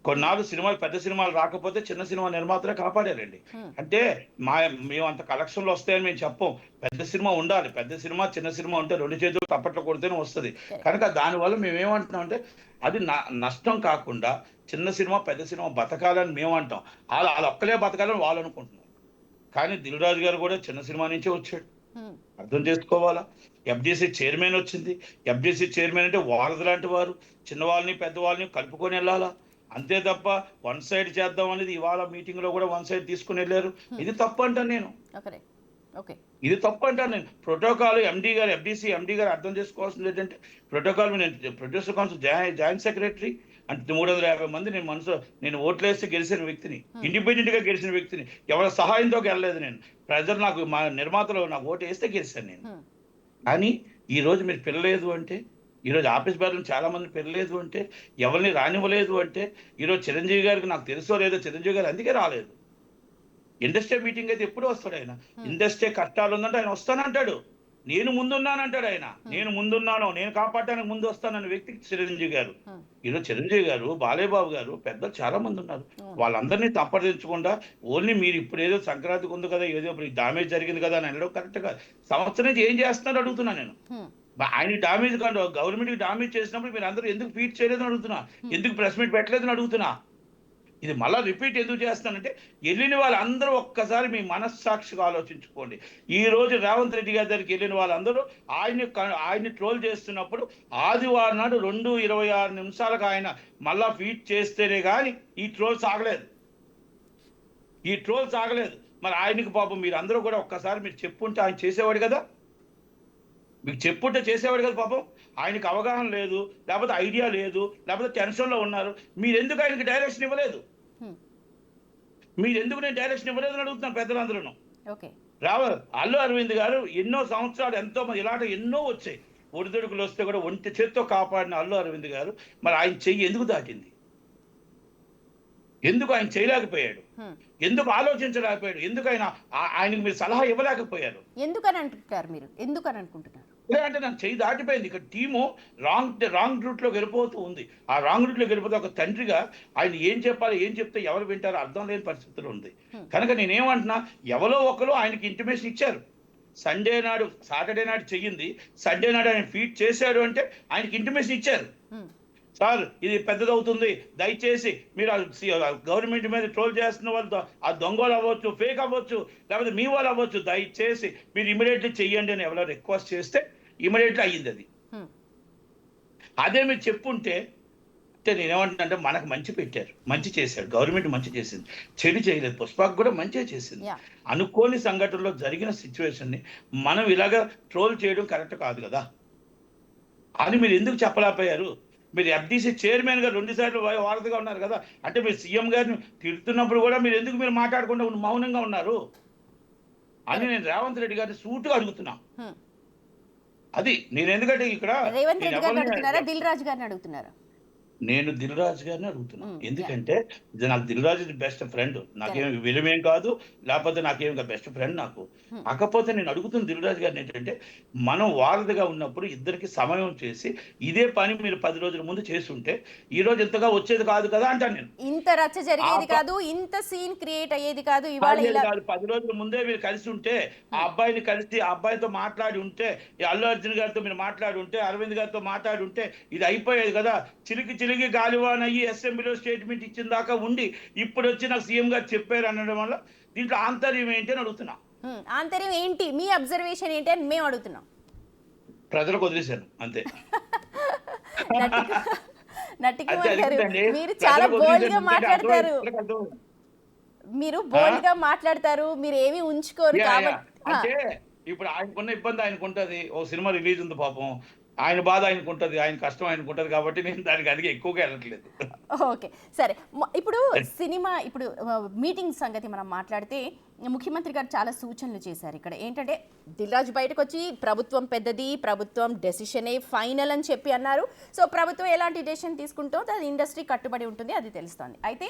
కొన్నాళ్ళు సినిమాలు పెద్ద సినిమాలు రాకపోతే చిన్న సినిమా నిర్మాతలే కాపాడారండి. హ్మ్. అంటే మా మేము అంత కలెక్షన్లు వస్తాయని మేము చెప్పం. పెద్ద సినిమా ఉండాలి. పెద్ద సినిమా, చిన్న సినిమా ఉంటే 2 చేతులు తప్పట్లు కొడితేనే వస్తది. కరెక్ట్. కనుక దానివల్ల మేమేమంటున్నాం అంటే అది నష్టం కాకుండా చిన్న సినిమా, పెద్ద సినిమా బతకాలని మేము అంటాం. ఆళ్ళు ఒక్కలే బతకాలని వాళ్ళు అనుకుంటున్నారు. కానీ దిల్ రాజు గారు కూడా చిన్న సినిమా నుంచే వచ్చాడు. హ్మ్. అర్థం చేసుకోవాలా? ఎఫ్‌డీసీ చైర్మన్ వచ్చింది. ఎఫ్‌డీసీ చైర్మన్ అంటే వారధి లాంటి వారు. చిన్నవాళ్ళని, పెద్దవాళ్ళని కలుపుకొని వెళ్ళాలా. అంతే తప్ప వన్ సైడ్ చేద్దాం అనేది ఇవాళ మీటింగ్‌లో కూడా వన్ సైడ్ తీసుకొని వెళ్ళారు. ఇది తప్పు అంటాను నేను. ఓకే. ఓకే. ఇది తప్పు అంటాను నేను. ప్రోటోకాల్ ఎండీ గారు, ఎఫ్‌డీసీ ఎండీ గారు అర్థం చేసుకోవాల్సింది ఏంటంటే ప్రోటోకాల్ నేను ప్రొడ్యూసర్ కౌన్సిల్ జాయింట్ సెక్రటరీ. అంటే 350 మంది నేను ఓట్లేసి గెలిచిన వ్యక్తిని. ఇండిపెండెంట్ గా గెలిచిన వ్యక్తిని. ఎవరి సహాయంతో గెలలేదు నేను. ప్రజలు నాకు మా నిర్మాతలు నాకు ఓటు వేస్తే గెలిచాను నేను. హ్మ్. కానీ ఈ రోజు మీరు పిలలేదు అంటే, ఈరోజు ఆఫీస్ బాధ్యులు చాలా మంది పిలలేదు అంటే, ఎవరిని రానివ్వలేదు అంటే, ఈరోజు చిరంజీవి గారికి నాకు తెలుసో లేదో చిరంజీవి గారు అందుకే రాలేదు. ఇండస్ట్రీ మీటింగ్ అయితే ఎప్పుడు వస్తాడు ఆయన. ఇండస్ట్రీ కష్టాలు ఉందంటే ఆయన వస్తానంటాడు. నేను ముందున్నానంటాడు ఆయన. నేను ముందున్నాను, నేను కాపాడడానికి ముందు వస్తానన్న వ్యక్తి చిరంజీవి గారు. హ్మ్. ఈరోజు చిరంజీవి గారు, బాలయ్యబాబు గారు పెద్దలు చాలా మంది ఉన్నారు. అవును. వాళ్ళందరినీ సంప్రదించకుండా ఓన్లీ మీరు ఇప్పుడు ఏదో సంక్రాంతికి ఉంది కదా, ఏదో ఇప్పుడు డామేజ్ జరిగింది కదా అని అనడం కరెక్ట్ కాదు. సంవత్సరం నుంచి ఏం చేస్తున్నారు అడుగుతున్నా నేను. హ్మ్. ఆయన డామేజ్ కాదు, గవర్నమెంట్ కి డామేజ్ చేసినప్పుడు మీరు అందరూ ఎందుకు ఫీట్ చేయలేదని అడుగుతున్నా. ఎందుకు ప్రెస్ మీట్ పెట్టలేదని అడుగుతున్నా. ఇది మళ్ళా రిపీట్ ఎందుకు చేస్తానంటే వెళ్ళిన వాళ్ళందరూ ఒక్కసారి మీ మనస్సాక్షిగా ఆలోచించుకోండి. ఈ రోజు రేవంత్ రెడ్డి గారి దగ్గరికి వెళ్ళిన వాళ్ళందరూ ఆయన్ని ట్రోల్ చేస్తున్నప్పుడు ఆదివారం నాడు 2:26 నిమిషాలకు ఆయన మళ్ళా ఫీట్ చేస్తేనే కానీ ఈ ట్రోల్ సాగలేదు. ఈ ట్రోల్ సాగలేదు. మరి ఆయనకి పాపం మీరు అందరూ కూడా ఒక్కసారి మీరు చెప్పుంటే ఆయన చేసేవాడు కదా. మీకు చెప్పుంటే చేసేవాడు కదా పాపం. ఆయనకి అవగాహన లేదు, లేకపోతే ఐడియా లేదు, లేకపోతే టెన్షన్లో ఉన్నారు. మీరు ఎందుకు ఆయనకి డైరెక్షన్ ఇవ్వలేదు? హ్మ్. మీరు ఎందుకు నేను డైరెక్షన్ ఇవ్వలేదని అడుగుతున్నాను పెద్దలందరూ. ఓకే. అల్లు అరవింద్ గారు ఎన్నో సంవత్సరాలు ఎంతో మంది ఇలాంటి ఎన్నో వచ్చాయి. ఒడిదుడుకులు వస్తే కూడా ఒంటి చేత్తో కాపాడిన అల్లు అరవింద్ గారు మరి ఆయన చెయ్యి ఎందుకు దాటింది? ఎందుకు ఆయన చేయలేకపోయాడు? హ్మ్. ఎందుకు ఆలోచించలేకపోయాడు? ఎందుకు ఆయనకు మీరు సలహా ఇవ్వలేకపోయారు? ఎందుకని అంటుంటారు మీరు? ఎందుకని అనుకుంటున్నారు? అంటే నాకు చెయ్యి దాటిపోయింది. ఇక్కడ టీము రాంగ్ రూట్ లో వెళ్ళిపోతూ ఉంది. ఆ రాంగ్ రూట్ లో వెళ్ళిపోతే ఒక తండ్రిగా ఆయన ఏం చెప్పాలి, ఏం చెప్తే ఎవరు వింటారో అర్థం లేని పరిస్థితులు ఉంది. కనుక నేనేమంటున్నా, ఎవరో ఒకరు ఆయనకి ఇంటిమేషన్ ఇచ్చారు. సాటర్డే నాడు చెయ్యింది, సండే నాడు ఆయన ఫీట్ చేశాడు అంటే ఆయనకి ఇంటిమేషన్ ఇచ్చారు. హ్మ్. సార్ ఇది పెద్దదవుతుంది, దయచేసి మీరు గవర్నమెంట్ మీద ట్రోల్ చేస్తున్న వాళ్ళు ఆ దొంగలు అవ్వచ్చు, ఫేక్ అవ్వచ్చు, లేకపోతే మీ వాళ్ళు అవ్వచ్చు, దయచేసి మీరు ఇమీడియట్లీ చెయ్యండి అని ఎవరో రిక్వెస్ట్ చేస్తే ఇమీడియట్లీ అయ్యింది అది. హ్మ్. అదే మీరు చెప్పుంటే అంటే నేనేమంటున్నా, మనకు మంచి పెట్టారు, మంచి చేశారు, గవర్నమెంట్ మంచి చేసింది, చెడు చేయలేదు. పుష్పకు కూడా మంచిగా చేసింది. యా. అనుకోని సంఘటనలో జరిగిన సిచ్యువేషన్ని మనం ఇలాగా ట్రోల్ చేయడం కరెక్ట్ కాదు కదా అని మీరు ఎందుకు చెప్పలేకపోయారు? మీరు ఎఫ్‌డీసీ చైర్మన్ గా 2 సార్లు వారధిగా ఉన్నారు కదా. అంటే మీరు సీఎం గారిని తిడుతున్నప్పుడు కూడా మీరు మాట్లాడకుండా మౌనంగా ఉన్నారు అని నేను రేవంత్ రెడ్డి గారిని సూటుగా అడుగుతున్నా. హ్మ్. అది నేను ఎందుకంటే ఇక్కడ రేవంత్ నేను రెడ్డి గారిని ఎవరిని అడుగుతున్నారా? దిల్ రాజు గారిని అడుగుతున్నారా? నేను దిల్ రాజు గారిని అడుగుతున్నా. యా. ఎందుకంటే ఇది నాకు దిల్ రాజు బెస్ట్ ఫ్రెండ్. నాకేం విలువేం కాదు, లేకపోతే నాకేం బెస్ట్ ఫ్రెండ్ నాకు. హ్మ్. కాకపోతే నేను అడుగుతున్న దిల్ రాజు గారిని ఏంటంటే, మనం వారధిగా ఉన్నప్పుడు ఇద్దరికి సమయం చేసి ఇదే పని మీరు 10 రోజుల ముందు చేస్తుంటే ఈ రోజు ఇంతగా వచ్చేది కాదు కదా అంటాను నేను. ఇంత రచ్చ జరిగేది కాదు, ఇంత సీన్ క్రియేట్ అయ్యేది కాదు. ఇవాళ ఇలా 10 రోజుల ముందే మీరు కలిసి ఉంటే, ఆ అబ్బాయిని కలిసి ఆ అబ్బాయితో మాట్లాడి ఉంటే, ఈ అల్లు అర్జున్ గారితో మీరు మాట్లాడి ఉంటే, అరవింద్ గారితో మాట్లాడి ఉంటే ఇది అయిపోయేది కదా. చిలికి గాలివాన్ అయ్యి అసెంబ్లీలో స్టేట్మెంట్ ఇచ్చిన దాకా ఉండి ఇప్పుడు వచ్చి నాకు సీఎం గారు చెప్పారు అనడం వల్ల దీంట్లో ఆంతర్యం ఏంటి అని అడుగుతున్నా. ఆంతర్యం ఏంటి? మీ అబ్జర్వేషన్ ఏంటి అని మేము అడుగుతున్నాం. ప్రజలకు వదిలేశాను అంతే. నటికుమార్ గారు, మీరు చాలా బోల్డ్ గా మాట్లాడతారు. మీరు బోల్డ్ గా మాట్లాడతారు, మీరు ఏమి ఉంచుకోరు కాబట్టి. అంటే ఇప్పుడు ఆయనకున్న ఇబ్బంది ఆయనకు ఉంటది. ఓ సినిమా రిలీజ్ ఉంది పాపం, ఆయన బాధ ఆయనకు ఉంటుంది, ఆయన కష్టం ఆయనకు ఉంటుంది కాబట్టి నేను దానికి అందుకే ఎక్కువగా వెళ్ళట్లేదు. ఓకే. సరే. ఇప్పుడు సినిమా ఇప్పుడు మీటింగ్ సంగతి మనం మాట్లాడితే ముఖ్యమంత్రి గారు చాలా సూచనలు చేశారు ఇక్కడ. ఏంటంటే దిల్ రాజు బయటకొచ్చి ప్రభుత్వం పెద్దది, ప్రభుత్వం డెసిషనే ఫైనల్ అని చెప్పి అన్నారు. సో ప్రభుత్వం ఎలాంటి డెసిషన్ తీసుకుంటో అది ఇండస్ట్రీ కట్టుబడి ఉంటుంది, అది తెలుస్తోంది. అయితే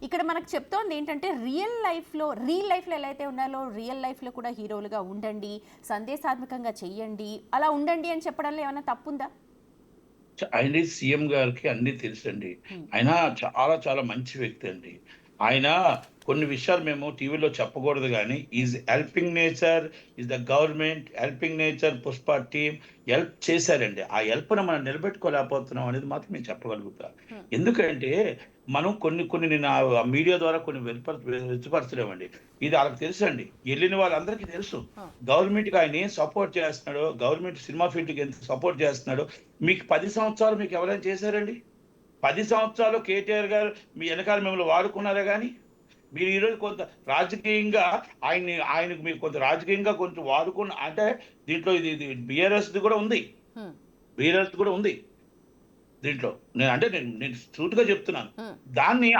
ఇక్కడ మనకు చెప్తోంది ఏంటంటే రియల్ లైఫ్లో ఎలా అయితే ఉన్నారో రియల్ లైఫ్లో కూడా హీరోలుగా ఉండండి, సందేశాత్మకంగా చెయ్యండి, అలా ఉండండి అని చెప్పడంలో ఏమైనా తప్పుందా? ఆయన సీఎం గారికి అన్ని తెలుసండి. ఆయన చాలా చాలా మంచి వ్యక్తి అండి. ఆయన కొన్ని విషయాలు మేము టీవీలో చెప్పకూడదు కానీ is helping nature, is the government helping nature, Pushpa team help చేశారండి. ఆ హెల్ప్ను మనం నిలబెట్టుకోలేకపోతున్నాం అనేది మాత్రం నేను చెప్పగలుగుతా. ఎందుకంటే మనం కొన్ని కొన్ని నేను ఆ మీడియా ద్వారా కొన్ని వెలుపరచలేమండి. ఇది వాళ్ళకి తెలుసు అండి, వెళ్ళిన వాళ్ళందరికీ తెలుసు. గవర్నమెంట్కి ఆయన ఏం సపోర్ట్ చేస్తున్నాడో, గవర్నమెంట్ సినిమా ఫీల్డ్కి ఎంత సపోర్ట్ చేస్తున్నాడో మీకు 10 సంవత్సరాలు మీకు ఎవరైనా చేశారండి? 10 సంవత్సరాలు కేటీఆర్ గారు మీ వెనకాల మిమ్మల్ని వాడుకున్నారా కానీ మీరు ఈరోజు కొంత రాజకీయంగా ఆయనకు మీరు కొంత రాజకీయంగా కొంచెం వాడుకున్న అంటే దీంట్లో ఇది బీఆర్ఎస్ కూడా ఉంది, బీఆర్ఎస్ కూడా ఉంది దీంట్లో. నేను సూటిగా చెప్తున్నాను. దాన్ని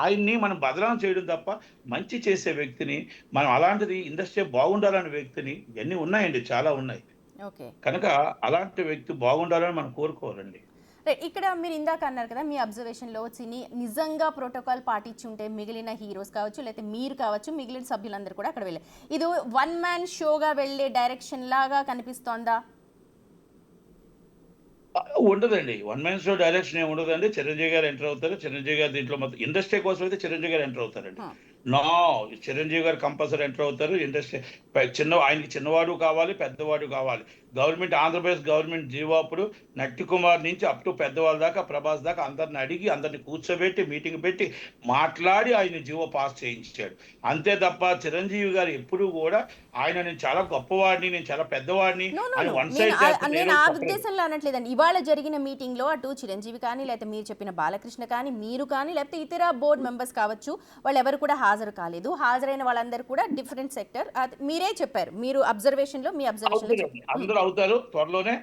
ఆయన్ని మనం బదనాం చేయడం తప్ప మంచి చేసే వ్యక్తిని మనం అలాంటిది ఇండస్ట్రీ బాగుండాలనే వ్యక్తిని ఇవన్నీ ఉన్నాయండి, చాలా ఉన్నాయి. కనుక అలాంటి వ్యక్తి బాగుండాలని మనం కోరుకోవాలండి. ఇక్కడ మీరు ఇందాక అన్నారు కదా, మీ అబ్జర్వేషన్లో సినీ నిజంగా ప్రోటోకాల్ పాటించి ఉంటే మిగిలిన హీరోస్ కావచ్చు, లేకపోతే మీరు కావచ్చు, మిగిలిన సభ్యులందరూ కూడా అక్కడ వెళ్ళారు. ఇది వన్ మ్యాన్ షోగా వెళ్ళే డైరెక్షన్ లాగా కనిపిస్తోందా? ఉండదండి, వన్ మ్యాన్ షో డైరెక్షన్ ఏమి ఉండదండి. చిరంజీవి గారు ఎంటర్ అవుతారు. చిరంజీవి గారు దీంట్లో మొత్తం ఇండస్ట్రీ కోసం అయితే చిరంజీవి గారు ఎంటర్ అవుతారండి. నో, చిరంజీవి గారు కంపల్సరీ ఎంటర్ అవుతారు. ఇండస్ట్రీ ఆయనకి చిన్నవాడు కావాలి, పెద్దవాడు కావాలి. గవర్నమెంట్ ఆంధ్రప్రదేశ్ గవర్నమెంట్ జీవాపుడు నట్టి కుమార్ నుంచి అప్ టు పెద్దవాళ్ళ దాకా, ప్రభాస్ దాకా అందరిని అడిగి అందరిని కూర్చోబెట్టి మీటింగ్ పెట్టి మాట్లాడి ఆయన జీవో పాస్ చేయించాడు. అంతే తప్ప చిరంజీవి గారు ఎప్పుడు కూడా నేను చాలా గొప్పవాడిని, నేను చాలా పెద్దవాడిని అని వన్ సైడ్ నేను ఆ ఉద్దేశంలో అనట్లేదండి. ఇవాళ జరిగిన మీటింగ్ లో అటు చిరంజీవి కానీ, లేకపోతే మీరు చెప్పిన బాలకృష్ణ కానీ, మీరు కానీ, లేకపోతే ఇతర బోర్డు మెంబర్స్ కావచ్చు, వాళ్ళు ఎవరు కూడా హాజరు కాలేదు. హాజరైన వాళ్ళందరూ కూడా డిఫరెంట్ సెక్టర్. మీరే చెప్పారు, మీరు అబ్జర్వేషన్ లో, మీ అబ్జర్వేషన్ లో అందరూ అవుతారు త్వరలోనే.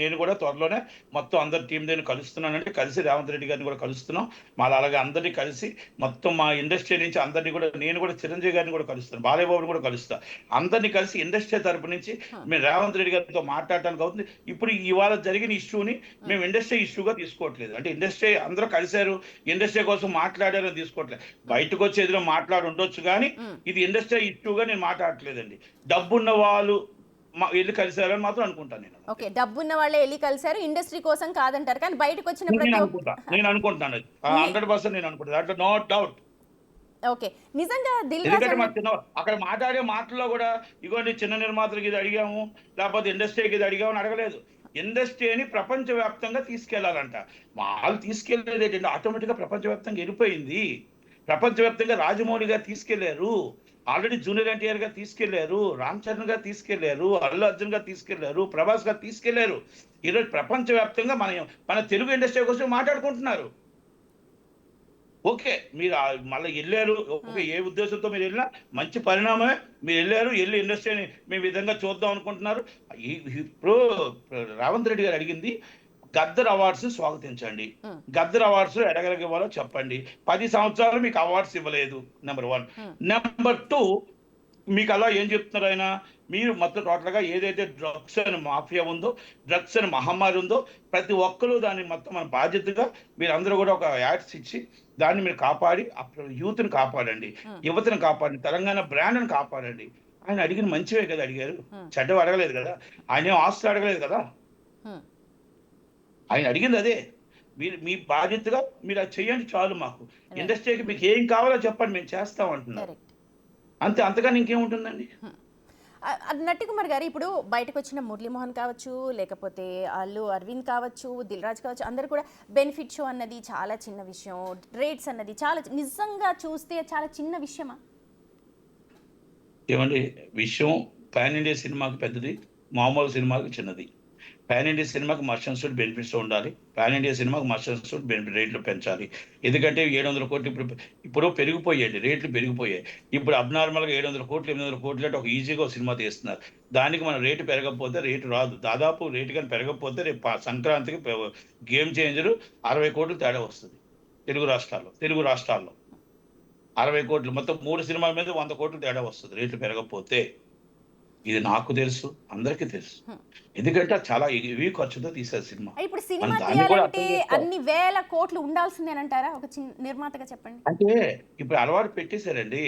నేను కూడా త్వరలోనే మొత్తం అందరి టీం దగ్గర కలుస్తున్నానంటే, కలిసి రేవంత్ రెడ్డి గారిని కూడా కలుస్తున్నాం. అలాగే అందరినీ కలిసి మొత్తం మా ఇండస్ట్రీ నుంచి అందరినీ కూడా, నేను కూడా చిరంజీవి గారిని కూడా కలుస్తాను, బాలయ్య బాబుని కూడా కలుస్తా. అందరినీ కలిసి ఇండస్ట్రీ తరపు నుంచి మేము రేవంత్ రెడ్డి గారితో మాట్లాడటానికి అవుతుంది. ఇప్పుడు ఇవాళ జరిగిన ఇష్యూని మేము ఇండస్ట్రీ ఇష్యూగా తీసుకోవట్లేదు. అంటే ఇండస్ట్రీ అందరూ కలిశారు, ఇండస్ట్రీ కోసం మాట్లాడారు అని తీసుకోవట్లేదు. బయటకు వచ్చి ఎదురు మాట్లాడి ఉండొచ్చు కానీ ఇది ఇండస్ట్రీ ఇష్యూగా నేను మాట్లాడట్లేదండి. డబ్బున్న వాళ్ళు వెళ్ళి కలిసారని మాత్రం అనుకుంటాను నేను. ఓకే, డబ్బున్న వాళ్ళే వెళ్ళి కలిసారు, ఇండస్ట్రీ కోసం కాదంటారు. కానీ బయటకు వచ్చిన నేను అనుకుంటాను 100% నేను అనుకుంటాను, దాంట్లో నో డౌట్. ఓకే, నిజంగా ఎందుకంటే అక్కడ మాట్లాడే మాటల్లో కూడా ఇగోండి చిన్న నిర్మాతలకు ఇది అడిగాము, లేకపోతే ఇండస్ట్రీకి ఇది అడిగామని అడగలేదు. ఇండస్ట్రీని ప్రపంచవ్యాప్తంగా తీసుకెళ్లాలంట. వాళ్ళు తీసుకెళ్లేది ఏంటంటే ఆటోమేటిక్గా ప్రపంచవ్యాప్తంగా వెళ్ళిపోయింది. ప్రపంచవ్యాప్తంగా రాజమౌళి గారు తీసుకెళ్లారు, ఆల్రెడీ జూనియర్ ఎన్టీఆర్ గారు తీసుకెళ్లారు, రామ్ చరణ్ గారు తీసుకెళ్లారు, అల్లు అర్జున్ గారు తీసుకెళ్లారు, ప్రభాస్ గారు తీసుకెళ్లారు. ఈరోజు ప్రపంచవ్యాప్తంగా మన తెలుగు ఇండస్ట్రీ కోసం మాట్లాడుకుంటున్నారు. ఓకే, మీరు మళ్ళీ వెళ్ళారు, ఓకే, ఏ ఉద్దేశంతో మీరు వెళ్ళినా మంచి పరిణామమే. మీరు వెళ్ళి ఇండస్ట్రీని మీ విధంగా చూద్దాం అనుకుంటున్నారు. ఇప్పుడు రేవంత్ రెడ్డి గారు అడిగింది గద్దర్ అవార్డ్స్ స్వాగతించండి, గద్దర్ అవార్డ్స్ ఎడగలిగే వాళ్ళో చెప్పండి. 10 సంవత్సరాలు మీకు అవార్డ్స్ ఇవ్వలేదు, నెంబర్ 1. నెంబర్ 2, మీకు అలా ఏం చెప్తున్నారు ఆయన, మీరు మొత్తం టోటల్గా ఏదైతే డ్రగ్స్ అని మాఫియా ఉందో, డ్రగ్స్ అని మహమ్మారి ఉందో, ప్రతి ఒక్కరూ దాన్ని మొత్తం మన బాధ్యతగా మీరు అందరూ కూడా ఒక యాడ్స్ ఇచ్చి దాన్ని మీరు కాపాడి యూత్ని కాపాడండి, యువతను కాపాడండి, తెలంగాణ బ్రాండ్ని కాపాడండి. ఆయన అడిగిన మంచివే కదా అడిగారు, చెడ్డవి అడగలేదు కదా. ఆయన ఏం ఆస్తులు అడగలేదు కదా, ఆయన అడిగింది అదే. మీ బాధ్యతగా మీరు అది చెయ్యండి చాలు. మాకు ఇండస్ట్రీకి మీకు ఏం కావాలో చెప్పండి, మేము చేస్తాం అంటున్నారు. అంతే, అంతగాని ఇంకేముంటుందండి. నట్టి కుమార్ గారు, ఇప్పుడు బయటకు వచ్చిన మురళీమోహన్ కావచ్చు, లేకపోతే అల్లు అరవింద్ కావచ్చు, దిల్ రాజు కావచ్చు, అందరు కూడా బెనిఫిట్ షో అన్నది చాలా చిన్న విషయం, రేట్స్ అన్నది చాలా, నిజంగా చూస్తే చాలా చిన్న విషయమా? ఏమండి, విషయం పాన్ ఇండియా సినిమాకి పెద్దది, మామూలు సినిమాకి చిన్నది. పాన్ ఇండియా సినిమాకి మస్ట్ అండ్ షుడ్ బెనిఫిట్స్ ఉండాలి. పాన్ ఇండియా సినిమాకి మస్ట్ అండ్ షుడ్ రేట్లు పెంచాలి. ఎందుకంటే 700 కోట్లు ఇప్పుడు పెరిగిపోయాయి, రేట్లు పెరిగిపోయాయి. ఇప్పుడు అబ్నార్మల్గా 700 కోట్లు 800 కోట్లు అంటే ఒక ఈజీగా ఒక సినిమా తీస్తున్నారు. దానికి మన రేటు పెరగకపోతే రేటు రాదు. దాదాపు రేటు కానీ పెరగకపోతే రేపు సంక్రాంతికి గేమ్ చేంజర్ 60 కోట్లు తేడా వస్తుంది తెలుగు రాష్ట్రాల్లో 60 కోట్లు, మొత్తం 3 సినిమాల మీద 100 కోట్లు తేడా వస్తుంది రేట్లు పెరగకపోతే. ఇది నాకు తెలుసు, అందరికీ తెలుసు. ఎందుకంటే అది చాలా హెవీ ఖర్చుతో తీశారు సినిమా. ఇప్పుడు మనం సినిమా దాన్ని కూడా తీయాలంటే అర్థం చేసుకోవాలి. అన్ని వేల కోట్లు ఉండాల్సిందేనంటారా? ఒక చిన్న నిర్మాతగా చెప్పండి. అంటే ఇప్పుడు అలవాటు పెట్టేశారండి.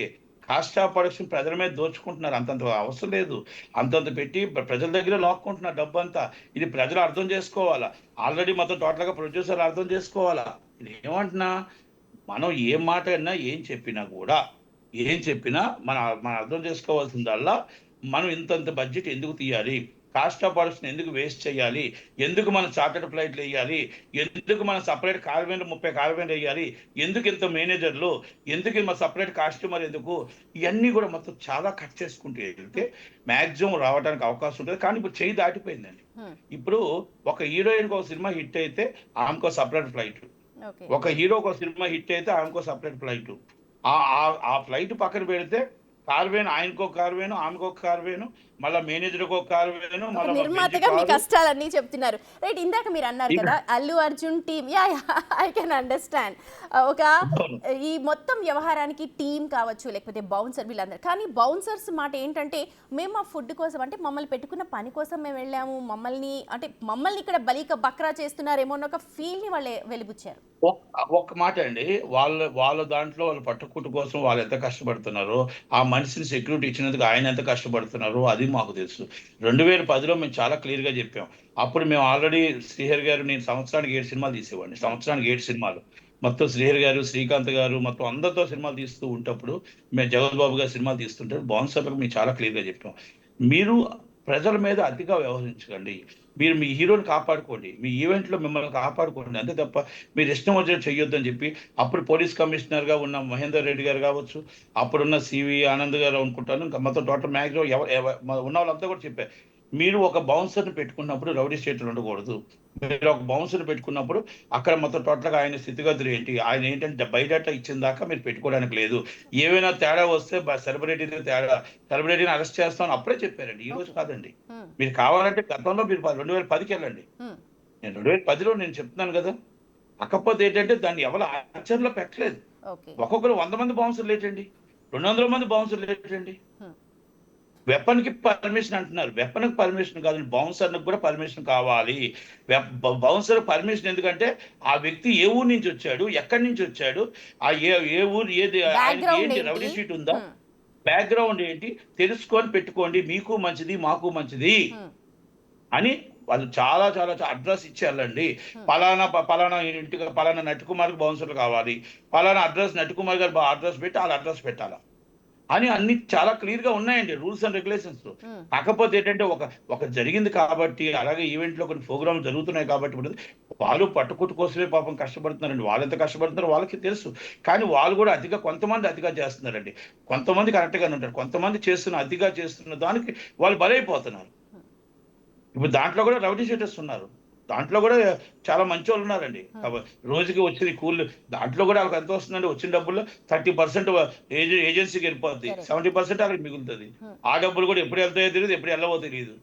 కాస్ట్ ఆఫ్ ప్రొడక్షన్ ప్రజల మీద దోచుకుంటున్నారు. అంతంత అవసరం లేదు. అంతంత పెట్టి ప్రజల దగ్గర లాక్కుంటున్నారు డబ్బంతా. ఇది ప్రజలు అర్థం చేసుకోవాలా. ఆల్రెడీ మొత్తం టోటల్గా ప్రొడ్యూసర్ అర్థం చేసుకోవాలా. ఇది ఏమంటున్నా, మనం ఏం మాట అన్నా ఏం చెప్పినా మనం అర్థం చేసుకోవాల్సిందల్లా, మనం ఇంతంత బడ్జెట్ ఎందుకు తీయాలి, కాస్ట్ ఆఫ్ ప్రొడక్షన్ ఎందుకు వేస్ట్ చేయాలి, ఎందుకు మనం చార్టర్డ్ ఫ్లైట్లు వేయాలి, ఎందుకు మనం సపరేట్ కార్వేన్లు 30 కార్వేన్లు వేయాలి, ఎందుకు ఇంత మేనేజర్లు, ఎందుకు మన సపరేట్ కాస్ట్యూమర్ ఎందుకు, ఇవన్నీ కూడా మొత్తం చాలా కట్ చేసుకుంటూ వెళ్తే మ్యాక్సిమం రావడానికి అవకాశం ఉంటుంది. కానీ ఇప్పుడు చేయి దాటిపోయిందండి. ఇప్పుడు ఒక హీరోయిన్కి ఒక సినిమా హిట్ అయితే ఆమెకో సపరేట్ ఫ్లైట్, ఒక హీరోకి ఒక సినిమా హిట్ అయితే ఆమెకో సపరేట్ ఫ్లైట్. ఆ ఫ్లైట్ పక్కన పెడితే కార్వేను, ఆయనకో కార్వేను, ఆమెకో కార్వేను, మళ్ళీ మేనేజర్కి ఒక కార్వేను, ఒక నిర్మాతగా మీ కష్టాలన్నీ చెప్తున్నారు. రైట్, ఇందాక మీరు అన్నారు కదా Allu Arjun team. Yeah, I can understand. ఒక ఈ మొత్తం వ్యవహారానికి టీం కావచ్చు, లేకపోతే బౌన్సర్, వీళ్ళందరూ. కానీ బౌన్సర్స్ మాట ఏంటంటే, మేము మా ఫుడ్ కోసం, అంటే మమ్మల్ని పెట్టుకున్న పని కోసం మేము వెళ్ళాము, మమ్మల్ని ఇక్కడ బలిక బక్రా చేస్తున్నారేమో అన్న ఒక ఫీల్ని వాళ్ళు వెలిబుచ్చారు. ఒక్క మాట అండి, వాళ్ళ దాంట్లో వాళ్ళ పట్టుకుట్టు కోసం వాళ్ళు ఎంత కష్టపడుతున్నారో, ఆ మనిషిని సెక్యూరిటీ ఇచ్చినందుకు ఆయన ఎంత కష్టపడుతున్నారో అది మాకు తెలుసు. 2010లో మేము చాలా క్లియర్ గా చెప్పాం. అప్పుడు మేము ఆల్రెడీ శ్రీహరి గారు, నేను సంవత్సరానికి 7 సినిమాలు తీసేవాడిని. సంవత్సరానికి 7 సినిమాలు మొత్తం శ్రీహరి గారు, శ్రీకాంత్ గారు మొత్తం అందరితో సినిమాలు తీస్తూ ఉంటప్పుడు, మేము జగత్ బాబు గారు సినిమాలు తీస్తుంటే బౌన్సర్లకు మేము చాలా క్లియర్ గా చెప్పాం. మీరు ప్రజల మీద అతిగా వ్యవహరించకండి. మీరు మీ హీరోని కాపాడుకోండి, మీ ఈవెంట్లో మిమ్మల్ని కాపాడుకోండి, అంతే తప్ప మీరు ఇష్టం వచ్చేది చెయ్యొద్దని చెప్పి అప్పుడు పోలీస్ కమిషనర్గా ఉన్న మహేందర్ రెడ్డి గారు కావచ్చు, అప్పుడున్న సివి ఆనంద్ గారు అనుకుంటాను, ఇంకా మొత్తం టోటల్ మ్యాక్సిమం ఉన్న వాళ్ళంతా కూడా చెప్పారు, మీరు ఒక బౌన్సర్ని పెట్టుకున్నప్పుడు రౌడీ స్టేట్లు ఉండకూడదు. మీరు ఒక బౌన్సర్ని పెట్టుకున్నప్పుడు అక్కడ మొత్తం టోటల్గా ఆయన స్థితిగతులు ఏంటి, ఆయన ఏంటంటే బయట ఇచ్చిన దాకా మీరు పెట్టుకోవడానికి లేదు. ఏమైనా తేడా వస్తే సెలబ్రిటీని అరెస్ట్ చేస్తామని అప్పుడే చెప్పారండి, ఈ రోజు కాదండి. మీరు కావాలంటే గతంలో మీరు 2010కి వెళ్ళండి. నేను 2010లో నేను చెప్తున్నాను కదా. కాకపోతే ఏంటంటే దాన్ని ఎవరు ఆచరణలో పెట్టలేదు. ఒక్కొక్కరు 100 మంది బౌన్సర్లు ఏంటండి, 200 మంది బౌన్సర్లు ఏంటండి. వెపన్ కి పర్మిషన్ అంటున్నారు, వెపన్ కి పర్మిషన్ కాదు, బౌన్సర్ కూడా పర్మిషన్ కావాలి. బౌన్సర్ పర్మిషన్ ఎందుకంటే ఆ వ్యక్తి ఏ ఊరు నుంచి వచ్చాడు, ఎక్కడి నుంచి వచ్చాడు, ఆ ఏ ఊరు, ఏది ఏంటి రౌడీ షీట్ ఉందా, బ్యాక్గ్రౌండ్ ఏంటి తెలుసుకొని పెట్టుకోండి, మీకు మంచిది మాకు మంచిది అని వాళ్ళు చాలా చాలా అడ్రస్ ఇచ్చేయాలండి. పలానా ఇంటికి పలానా నటికుమార్కి బౌన్సర్లు కావాలి, పలానా అడ్రస్ నటికుమార్ గారు అడ్రస్ పెట్టి వాళ్ళ అడ్రస్ పెట్టాలా అని అన్ని చాలా క్లియర్ గా ఉన్నాయండి రూల్స్ అండ్ రెగ్యులేషన్స్. కాకపోతే ఏంటంటే ఒక జరిగింది కాబట్టి, అలాగే ఈవెంట్ లో కొన్ని ప్రోగ్రామ్లు జరుగుతున్నాయి కాబట్టి వాళ్ళు పట్టుకుట్టు కోసమే పాపం కష్టపడుతున్నారండి. వాళ్ళు ఎంత కష్టపడుతున్నారో వాళ్ళకి తెలుసు. కానీ వాళ్ళు కూడా కొంతమంది అతిగా చేస్తున్నారండి, కొంతమంది కరెక్ట్ గానే ఉంటారు, కొంతమంది అతిగా చేస్తున్న దానికి వాళ్ళు బలైపోతున్నారు. ఇప్పుడు దాంట్లో కూడా రౌడీ షీటర్స్ ఉన్నారు, దాంట్లో కూడా చాలా మంచి వాళ్ళు ఉన్నారండి. రోజుకి వచ్చింది కూల్, దాంట్లో కూడా వాళ్ళకి ఎంత వస్తుందండి, వచ్చిన డబ్బుల్లో 30% ఏజెన్సీకి వెళ్ళిపోద్ది, 70% వాళ్ళకి మిగులుతుంది. ఆ డబ్బులు కూడా ఎప్పుడు వెళ్తాయో తెలియదు, ఎప్పుడు వెళ్ళవో తెలియదు.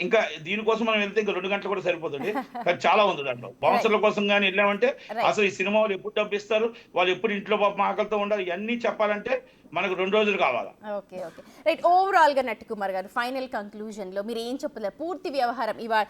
ఇంకా దీనికోసం మనం వెళ్తే ఇంకా 2 గంటలు కూడా సరిపోతుంది. కానీ చాలా ఉంది దాంట్లో. బౌన్సర్ల కోసం కానీ వెళ్ళామంటే అసలు ఈ సినిమా వాళ్ళు ఎప్పుడు డబ్బు ఇస్తారు, వాళ్ళు ఎప్పుడు ఇంట్లో ఆకలితో ఉండాలి, ఇవన్నీ చెప్పాలంటే మనకు 2 రోజులు కావాలా. Okay, right. ఓవరాల్ గా నట్టికుమార్ గారు ఫైనల్ కంక్లూజన్ లో మీరు ఏం చెప్పలేదు? పూర్తి వ్యవహారం ఇవాళ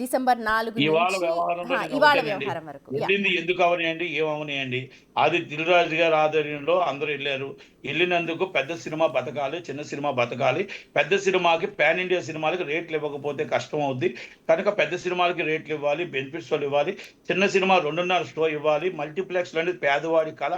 డిసెంబర్ 4 ఇవాళ వ్యవహారం వరకు ఎందుకు అవనియండి, ఏమవనియండి, అది దిల్ రాజు గారి ఆధ్వర్యంలో అందరూ వెళ్ళారు. వెళ్ళినందుకు పెద్ద సినిమా బతకాలి, చిన్న సినిమా బతకాలి. పెద్ద సినిమాకి పాన్ ఇండియా సినిమాలకి రేట్లు ఇవ్వకపోతే కష్టం అవుద్ది కనుక పెద్ద సినిమాలకి రేట్లు ఇవ్వాలి, బెనిఫిట్స్ ఇవ్వాలి. చిన్న సినిమా 2.5 షో ఇవ్వాలి. మల్టీప్లెక్స్ అనేది పేదవాడి కళ.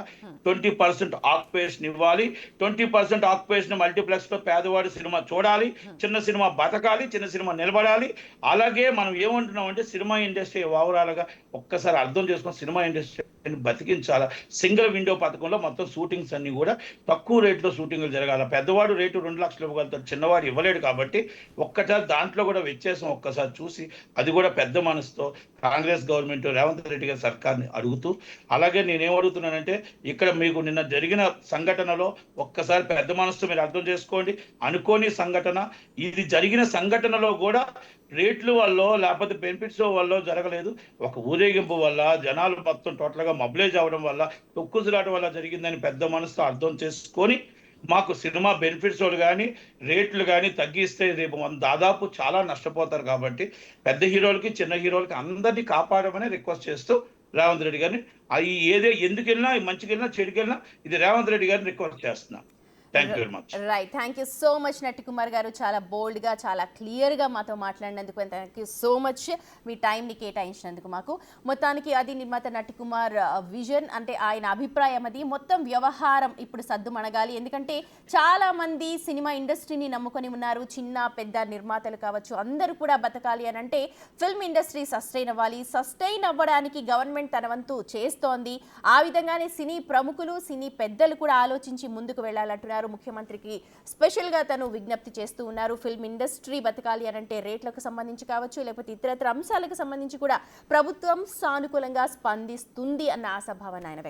20% ఆక్యుపేషన్ ఇవ్వాలి. 20% ఆక్యుపేషన్ మల్టీప్లెక్స్ లో పేదవాడి సినిమా చూడాలి, చిన్న సినిమా బతకాలి, చిన్న సినిమా నిలబడాలి. అలాగే మనం ఏమంటున్నాం అంటే సినిమా ఇండస్ట్రీ ఓవరాల్ గా ఒక్కసారి అర్థం చేసుకొని సినిమా ఇండస్ట్రీ బతికించాలా. సింగిల్ విండో పథకంలో మొత్తం షూటింగ్స్ అన్ని కూడా తక్కువ రేట్లో షూటింగ్లు జరగాల. పెద్దవాడు రేటు 2 లక్షలు ఇవ్వగలుగుతాడు, చిన్నవాడు ఇవ్వలేడు. కాబట్టి ఒక్కసారి దాంట్లో కూడా వ్యత్యాసం ఒక్కసారి చూసి, అది కూడా పెద్ద మనసుతో కాంగ్రెస్ గవర్నమెంట్ రేవంత్ రెడ్డి గారి సర్కార్ని అడుగుతూ, అలాగే నేనేం అడుగుతున్నానంటే, ఇక్కడ మీకు నిన్న జరిగిన సంఘటనలో ఒక్కసారి పెద్ద మనసుతో మీరు అర్థం చేసుకోండి. అనుకోని సంఘటన, ఇది జరిగిన సంఘటనలో కూడా రేట్లు వల్ల లేకపోతే బెనిఫిట్స్ వల్ల జరగలేదు. ఒక ఊరేగింపు వల్ల జనాలు మొత్తం టోటల్ గా మొబిలైజ్ అవ్వడం వల్ల, తొక్కుజులాట వల్ల జరిగిందని పెద్ద మనసుతో అర్థం చేసుకొని మాకు సినిమా బెనిఫిట్స్ కానీ రేట్లు కానీ తగ్గిస్తే రేపు మనం దాదాపు చాలా నష్టపోతారు. కాబట్టి పెద్ద హీరోలకి చిన్న హీరోలకి అందరినీ కాపాడమని రిక్వెస్ట్ చేస్తూ రేవంత్ రెడ్డి గారిని, అవి ఏదే ఎందుకు వెళ్ళినా, మంచికి వెళ్ళినా చెడుకి వెళ్ళినా, ఇది రేవంత్ రెడ్డి గారిని రిక్వెస్ట్ చేస్తున్నా. Thank you very much. Right, thank you so much Natti Kumar garu. చాలా బోల్డ్గా, చాలా క్లియర్గా మాతో మాట్లాడినందుకు థ్యాంక్ యూ సో మచ్. మీ టైంని కేటాయించినందుకు మాకు. మొత్తానికి అది నిర్మాత నట్టి కుమార్ విజన్, అంటే ఆయన అభిప్రాయం. అది మొత్తం వ్యవహారం ఇప్పుడు సద్దుమణగాలి. ఎందుకంటే చాలామంది సినిమా ఇండస్ట్రీని నమ్ముకొని ఉన్నారు. చిన్న పెద్ద నిర్మాతలు కావచ్చు, అందరూ కూడా బతకాలి అని అంటే ఫిల్మ్ ఇండస్ట్రీ సస్టైన్ అవ్వాలి. సస్టైన్ అవ్వడానికి గవర్నమెంట్ తన వంతు చేస్తోంది. ఆ విధంగానే సినీ ప్రముఖులు, సినీ పెద్దలు కూడా ఆలోచించి ముందుకు వెళ్ళాలంటున్నారు. ముఖ్యమంత్రికి స్పెషల్గా తను విజ్ఞప్తి చేస్తూ ఉన్నారు. ఫిల్మ్ ఇండస్ట్రీ బతకాలి అని అంటే రేట్లకు సంబంధించి కావచ్చు, లేకపోతే ఇతరత్ర అంశాలకు సంబంధించి కూడా ప్రభుత్వం సానుకూలంగా స్పందిస్తుంది అన్న ఆశాభావాన్ని ఆయన